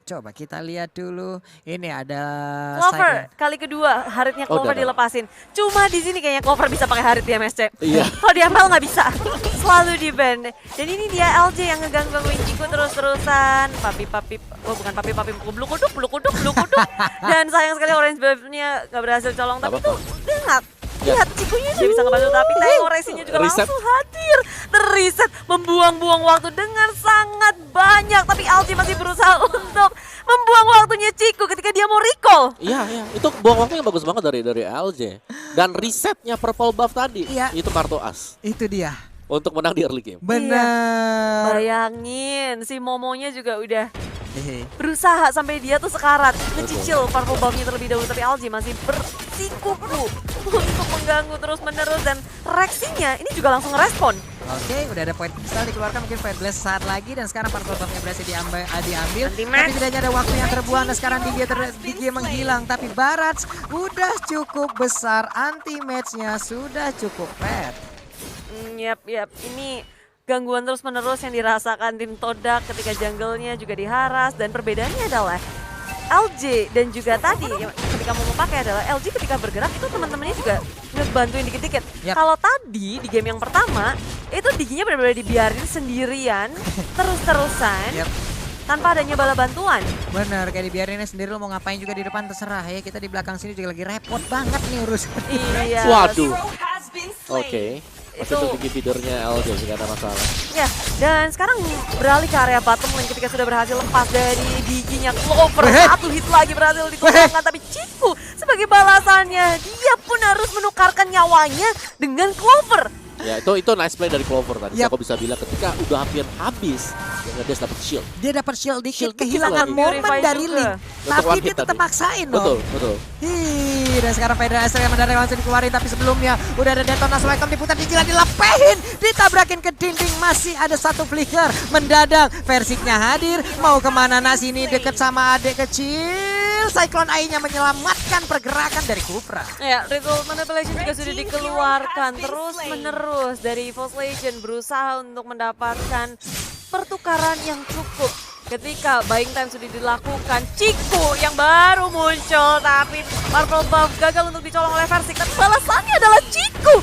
Coba kita lihat dulu. Ini ada Clover kali kedua Haritnya Clover udah. dilepasin. Cuma di sini kayaknya Clover bisa pakai Harit di MSC. Iya. Kalau di ML nggak bisa. Selalu di ban. Dan ini dia LJ yang ngegangguin Chico terus-terusan. Bukan papi blue kuduk. Dan sayang sekali orange buff-nya nggak berhasil colong. Tapi tuh lihat. Lihat Cikunya dia bisa ngebantu tapi Tango Racing-nya juga Reset. langsung hadir. Terreset membuang-buang waktu dengan sangat banyak. Tapi LJ masih berusaha untuk membuang waktunya Ciku ketika dia mau recall. Iya. Itu buang waktu yang bagus banget dari LJ. Dan resetnya purple buff tadi, Iya. itu kartu as itu dia. untuk menang di early game. Benar. Bayangin si Momonya juga udah berusaha sampai dia tuh sekarat ngecicil purple buff-nya terlebih dahulu. Tapi LJ masih bersikuku untuk mengganggu terus-menerus. Dan reaksinya ini juga langsung ngerespon. Oke, udah ada poin kristal dikeluarkan, mungkin Fight Blast saat lagi dan sekarang Purple Buff-nya berhasil diambil. Anti-match. Tapi setidaknya ada waktu yang terbuang dan sekarang Digi menghilang. Tapi Barats udah cukup besar, anti-match-nya sudah cukup fair. Yap. Ini gangguan terus-menerus yang dirasakan tim Todak ketika jungle-nya juga diharas. Dan perbedaannya adalah LJ dan juga tadi ketika mau pakai adalah LJ ketika bergerak itu teman-temannya juga ngebantuin dikit-dikit. Yap. Kalau tadi di game yang pertama itu Diginya benar-benar dibiarin sendirian terus-terusan Yap. tanpa adanya bala bantuan. Bener, kayak dibiarinnya sendiri, lo mau ngapain juga di depan terserah ya. Kita di belakang sini juga lagi repot banget nih urusan. Iya. Waduh. Oke. Masih Itu- untuk tinggi feedernya LJ sih, gak ada masalah. Ya, dan sekarang beralih ke area bottom lane ketika sudah berhasil lepas dari Diginya Clover. Satu hit lagi berhasil ditumbangkan, tapi Ciku sebagai balasannya dia pun harus menukarkan nyawanya dengan Clover. Ya itu nice play dari Clover tadi. Yap. Aku bisa bilang ketika udah hampir habis, dia dapat shield. Dia dapat shield dikit, Shield dikit kehilangan lagi. momen Purify dari juga. Link. Untuk Tapi one dia hit tetap tadi. maksain dong. Betul. Dan sekarang Fedra Astro yang mendarat langsung dikeluarin, tapi sebelumnya udah ada Detonas Welcome diputar di jalan, dilepehin, ditabrakin ke dinding, masih ada satu flicker mendadak. Versiknya hadir, mau kemana Nas ini deket sama adik kecil. Cyclone Eye-nya menyelamatkan pergerakan dari Kupra. Ya, Ritual Manipulation juga sudah dikeluarkan terus-menerus dari Evil Legion berusaha untuk mendapatkan pertukaran yang cukup. Ketika buying time sudah dilakukan, Ciku yang baru muncul, tapi Purple Buff gagal untuk dicolong oleh Versik. Tapi balasannya adalah Ciku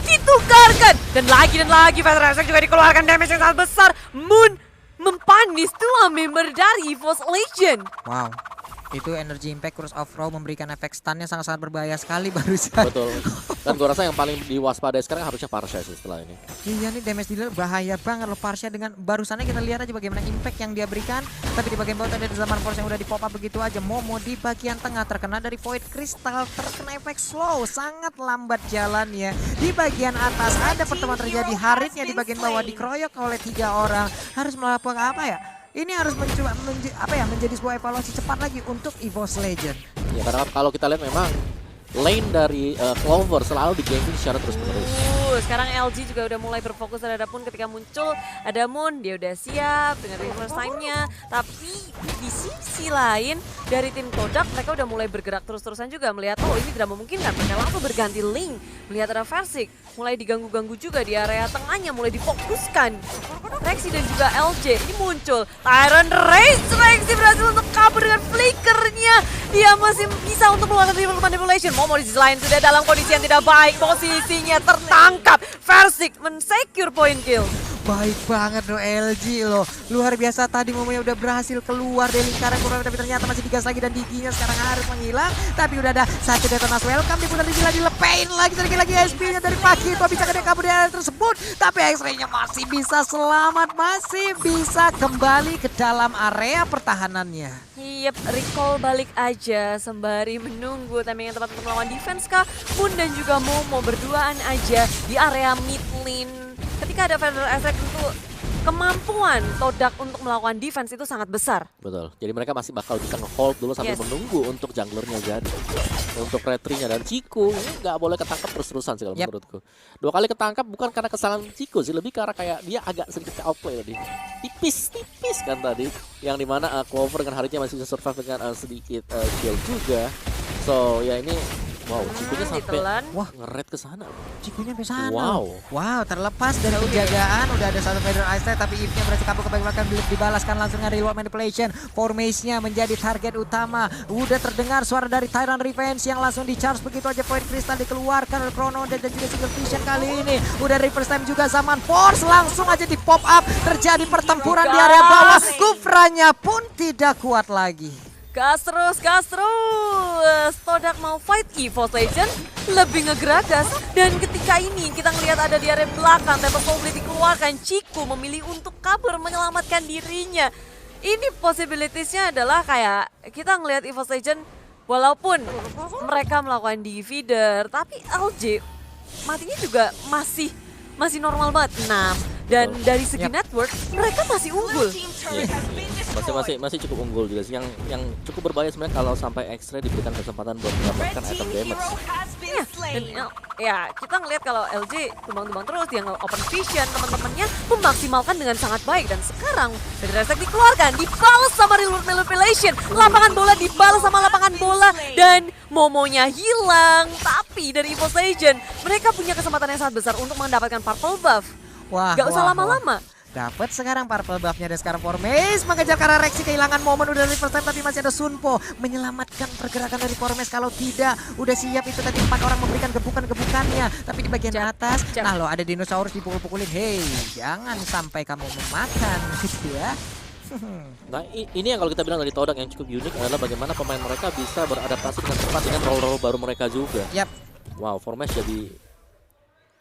ditukarkan. Dan lagi Versik juga dikeluarkan damage yang sangat besar. Moon mempanis dua member dari Evil Legion. Wow, itu energy impact Curse of Raw memberikan efek stunnya sangat-sangat berbahaya sekali barusan. Betul. Dan gue rasa yang paling diwaspadai sekarang harusnya Parsha sih setelah ini. Iya nih, damage dealer bahaya banget loh Parsha. Dengan barusannya kita lihat aja bagaimana impact yang dia berikan. Tapi di bagian bawah ada zaman force yang udah di pop up begitu aja. Momo di bagian tengah terkena dari Void Crystal, terkena efek slow, sangat lambat jalannya. Di bagian atas ada pertemuan terjadi, Haritnya di bagian bawah dikeroyok oleh 3 orang. Harus melakukan apa ya? Ini harus mencoba menjadi sebuah evaluasi cepat lagi untuk EVOS Legend. Ya karena kalau kita lihat memang lane dari Clover selalu di-ganking secara terus-menerus. Sekarang LG juga udah mulai berfokus terhadap Moon. Ketika muncul ada Moon, dia udah siap dengan reverse time-nya. Tapi di sisi lain dari tim Todak mereka udah mulai bergerak terus-terusan juga melihat oh ini tidak memungkinkan. Mereka langsung berganti link, melihat ada Versik mulai diganggu-ganggu juga di area tengahnya, mulai difokuskan. Rexy dan juga LJ ini muncul. Tyrant Rage, Rexy berhasil untuk kabur dengan flickernya. Dia masih bisa untuk melakukan Rival Manipulation. Momo di sisi lain sudah dalam kondisi yang tidak baik. Posisinya tertangkap. Versik men-secure point kill. Baik banget loh LG loh. Luar biasa, tadi momennya udah berhasil keluar dari lingkaran kurang, tapi ternyata masih digas lagi dan Diginya sekarang harus menghilang. Tapi udah ada satu Detonas Welcome, diputar Digi lagi, dilepain lagi sedikit lagi SP-nya dari Pakito. Bisa ke kabur dari area tersebut, tapi X-ray-nya masih bisa selamat, masih bisa kembali ke dalam area pertahanannya. Yep, recall balik aja sembari menunggu timing yang tepat untuk melawan defense kah. Moon dan juga Momo berduaan aja di area mid lane. Ketika ada Federal Effect itu kemampuan Todak untuk melakukan defense itu sangat besar. Betul. Jadi mereka masih bakal bisa nge-hold dulu sambil Yes. menunggu untuk junglernya jadi. Untuk retry-nya dan Ciku ini nggak boleh ketangkap terus-terusan sih kalau Yep. menurutku. 2 kali ketangkap bukan karena kesalahan Ciku sih, lebih karena kayak dia agak sedikit outplay tadi. Tipis kan tadi. Yang dimana Clover dengan Haritnya masih bisa survive dengan sedikit shield juga. So ya ini Wow, Cikunya sampai ditelan. Wah, ngeret ke sana. Cikunya sampai sana. Wow. Wow, terlepas dari penjagaan udah ada satu Feather Ice tapi Eve-nya berhasil kabur ke belakang, dibalaskan langsung dengan Reload Manipulation. Formation-nya menjadi target utama. Udah terdengar suara dari Tyrant Revenge yang langsung di-charge begitu aja. Void Crystal dikeluarkan oleh Chrono dan juga Single Vision kali ini. Udah reverse time juga zaman Force langsung aja di pop up. Terjadi pertempuran di area bawah. Kufranya pun tidak kuat lagi. Gas terus, gas terus. Stodak mau fight EVOS Legend, lebih ngegeragas. Dan ketika ini kita ngelihat ada di area belakang, Temple Soul Blade dikeluarkan. Ciku memilih untuk kabur menyelamatkan dirinya. Ini possibilities-nya adalah kayak kita ngelihat EVOS Legend, walaupun mereka melakukan divider, tapi LJ matinya juga masih normal banget. 6. Dan dari segi network, mereka masih unggul. Masih cukup unggul juga sih. Yang cukup berbahaya sebenarnya kalau sampai X-Ray diberikan kesempatan buat mendapatkan item damage. Dan ya kita ngelihat kalau LJ tumbang-tumbang terus, dia nge-open vision, teman-temannya memaksimalkan dengan sangat baik. Dan sekarang dari Resek dikeluarkan, dibalas sama Reload Manipulation. Lapangan bola dibalas sama lapangan bola. Dan Momonya hilang. Tapi dari EVOS Legend, mereka punya kesempatan yang sangat besar untuk mendapatkan purple buff. Wah, Gak usah lama-lama. Dapat sekarang purple buff-nya dan sekarang Formes mengejar karena Rexy kehilangan momen udah dari first time tapi masih ada Sunpo menyelamatkan pergerakan dari Formes. Kalau tidak udah siap itu tadi 4 orang memberikan gebukan-gebukannya tapi di bagian atas nah lo ada dinosaurus dipukul-pukulin. Hei, jangan sampai kamu memakan gitu ya. Nah ini yang kalau kita bilang dari Todak yang cukup unik adalah bagaimana pemain mereka bisa beradaptasi dengan cepat dengan role-role baru mereka juga. Yap. Wow, Formes jadi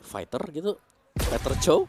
fighter gitu. Fighter Chow.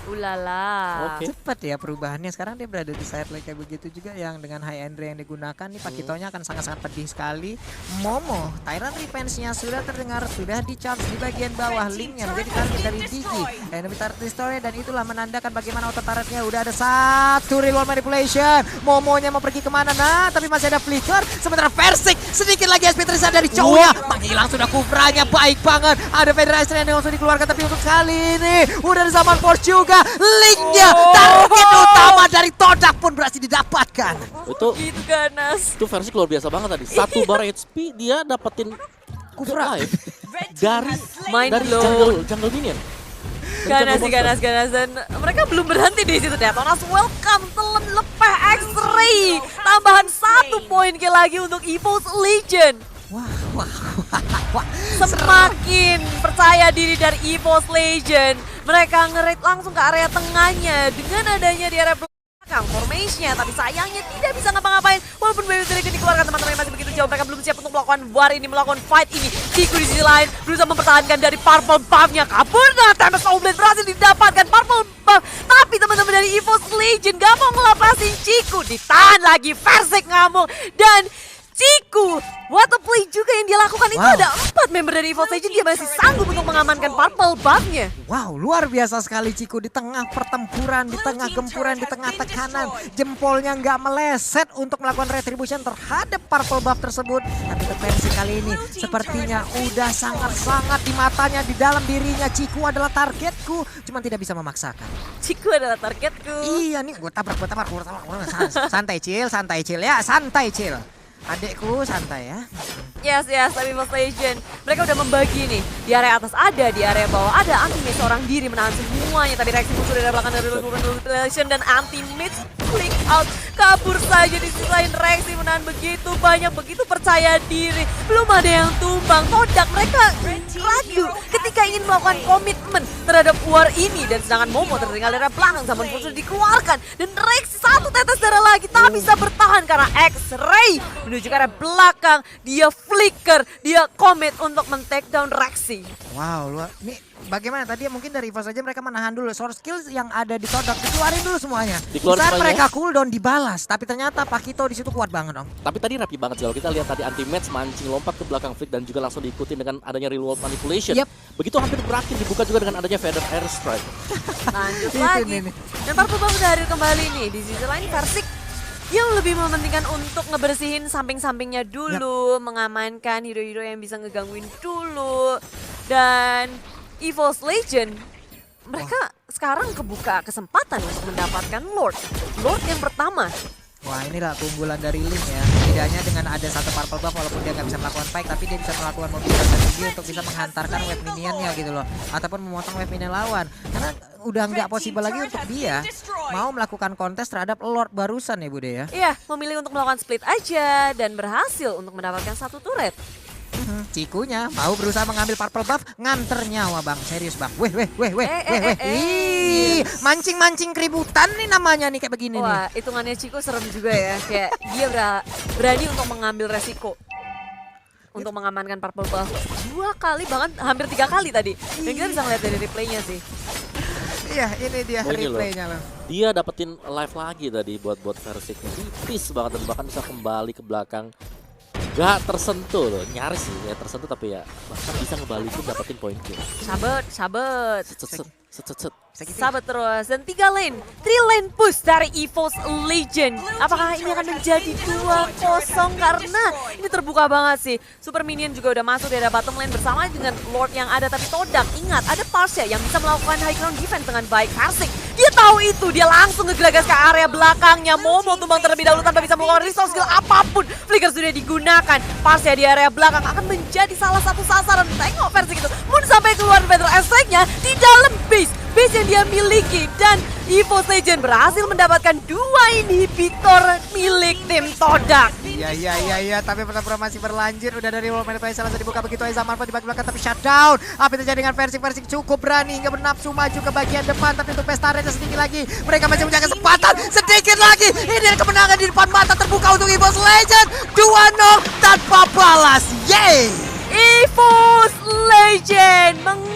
Ulala. Oke. Cepat ya perubahannya. Sekarang dia berada di side lane kayak begitu juga yang dengan high end yang digunakan nih Pakitonya akan sangat-sangat pedih sekali. Momo, Tyrant Revenge-nya sudah terdengar, sudah di-charge di bagian bawah. Linknya menjadi target dari Digi. Enemy Turret Destroyer dan itulah menandakan bagaimana auto turretnya. Udah ada satu Reload Manipulation. Momonya mau pergi kemana? Nah, tapi masih ada Flicker. Sementara Versik sedikit lagi SP tersisa dari Chow-nya. Menghilang sudah Kufranya, baik banget. Ada Federation yang langsung dikeluarkan tapi untuk kali ini udah ada zaman Force juga. Linknya target utama dari Todak pun berhasil didapatkan. Itu Gitu ganas. itu versi luar biasa banget tadi. 1 bar HP dia dapetin Kufra. live dari Mind dari blown. jungle minion. Ganas sih, ganas. Dan mereka belum berhenti di situ. Detonas welcome, telan lepeh X-Ray. Tambahan 1 poin kill lagi untuk EVOS Legend. Wah. Semakin percaya diri dari EVOS Legend. Mereka nge-raid langsung ke area tengahnya dengan adanya di area belakang formation-nya. Tapi sayangnya tidak bisa ngapa-ngapain. Walaupun Baby Dragon dikeluarkan, teman-teman masih begitu jauh. Mereka belum siap untuk melakukan war ini, melakukan fight ini. Ciku di sisi lain berusaha mempertahankan dari purple buff-nya. Kabur dengan Tempest Soul Blade berhasil didapatkan purple buff. Tapi teman-teman dari EVOS Legend gak mau ngelepasin Ciku. Ditahan lagi, Versik ngamuk. Dan Ciku, what a play juga yang dia lakukan itu. Ada 4 member dari EVOS Legend, dia masih sanggup untuk mengamankan purple buff-nya. Wow, luar biasa sekali Ciku di tengah pertempuran, di tengah gempuran, di tengah tekanan. Jempolnya nggak meleset untuk melakukan retribution terhadap purple buff tersebut. Tapi Versi kali ini sepertinya udah sangat-sangat di matanya, di dalam dirinya. Ciku adalah targetku, cuman tidak bisa memaksakan. Ciku adalah targetku. Iya nih, gue tabrak. Santai Cil ya, santai Cil. Adekku santai ya. Yes, tapi EVOS Legend mereka udah membagi nih. Di area atas ada, di area bawah ada. Anti-Mage seorang diri menahan semuanya. Tapi reaksi musuh dari belakang dari Manipulation dan Anti-Mage flick out. Kabur saja di sisi lain. Reaksi menahan begitu banyak, begitu percaya diri. Belum ada yang tumbang. Todak mereka ragu ketika ingin melakukan komitmen terhadap war ini. Dan sedangkan Momo tertinggal dari belakang. Zaman musuh dikeluarkan. Dan reaksi 1 tetes darah lagi tak bisa bertahan karena X-Ray menuju ke arah belakang. Dia flicker, dia komit untuk men-take down Rexy. Wow, luar. Ini bagaimana tadi mungkin dari EVOS saja mereka menahan dulu source skills yang ada di Todak, dikeluarin dulu semuanya. Saat mereka cooldown dibalas, tapi ternyata Pakito di situ kuat banget dong. Tapi tadi rapi banget sih kalau kita lihat tadi Anti-Match mancing lompat ke belakang flick dan juga langsung diikuti dengan adanya Reload Manipulation. Begitu hampir berakhir dibuka juga dengan adanya Feather Airstrike. Lanjut lagi. Dan Purple Buff udah hadir kembali nih. Di sisi lain Versik yang lebih mementingkan untuk ngebersihin samping-sampingnya dulu, mengamankan hero-hero yang bisa ngegangguin dulu. Dan EVOS Legend mereka sekarang kebuka kesempatan untuk mendapatkan Lord yang pertama. Wah inilah keunggulan dari Link ya. Setidaknya dengan ada satu purple buff walaupun dia nggak bisa melakukan fight, tapi dia bisa melakukan mobilisasi tinggi untuk bisa menghantarkan wave minionnya gitu loh. Ataupun memotong wave minion lawan. Karena udah nggak possible lagi untuk dia mau melakukan kontes terhadap Lord barusan ya Bude ya. Iya, memilih untuk melakukan split aja dan berhasil untuk mendapatkan satu turret. Cikunya mau berusaha mengambil purple buff, nganter nyawa bang, serius bang. Weh. Mancing keributan nih namanya nih kayak begini nih. Wah, hitungannya Chico serem juga ya. Kayak dia berani untuk mengambil resiko. Untuk mengamankan purple buff 2 kali, bahkan hampir 3 kali tadi. Dan kita bisa ngeliat dari replaynya sih. Iya, ini dia Oh, ini loh. replaynya loh. Dia dapetin live lagi tadi buat Versiknya. Tipis banget dan bahkan bisa kembali ke belakang. Gak tersentuh loh, nyaris sih ya tersentuh tapi ya bahkan bisa ngebalikin dapetin poin kill. Sabet. Set. Sahabat terus, dan 3 lane push dari EVOS Legend. Apakah ini akan menjadi 2-0 karena ini terbuka banget sih. Super Minion juga udah masuk di bottom lane bersama dengan Lord yang ada, tapi Todak ingat ada Parsia yang bisa melakukan high ground defense dengan baik. Persik dia tahu itu, dia langsung ngegeragas ke area belakangnya. Momo tumbang terlebih dahulu tanpa bisa melakukan resource skill apapun. Flicker sudah digunakan, Parsia di area belakang akan menjadi salah satu sasaran. Tengok Persik itu, Moon sampai keluar Battle Aspect-nya di dalam base yang dia miliki, dan EVOS Legend berhasil mendapatkan 2 inhibitor milik tim Todak. Iya, tapi pertempuran masih berlanjut. Udah dari World Manipulation langsung dibuka begitu aja Zamanfa di bagian belakang, tapi shutdown. Apa yang terjadi dengan Persik cukup berani hingga bernafsu maju ke bagian depan, tapi untuk Pestaretnya sedikit lagi. Mereka masih punya kesempatan sedikit lagi. Ini kemenangan di depan mata terbuka untuk EVOS Legend. 2-0 tanpa balas. Yeay! EVOS Legend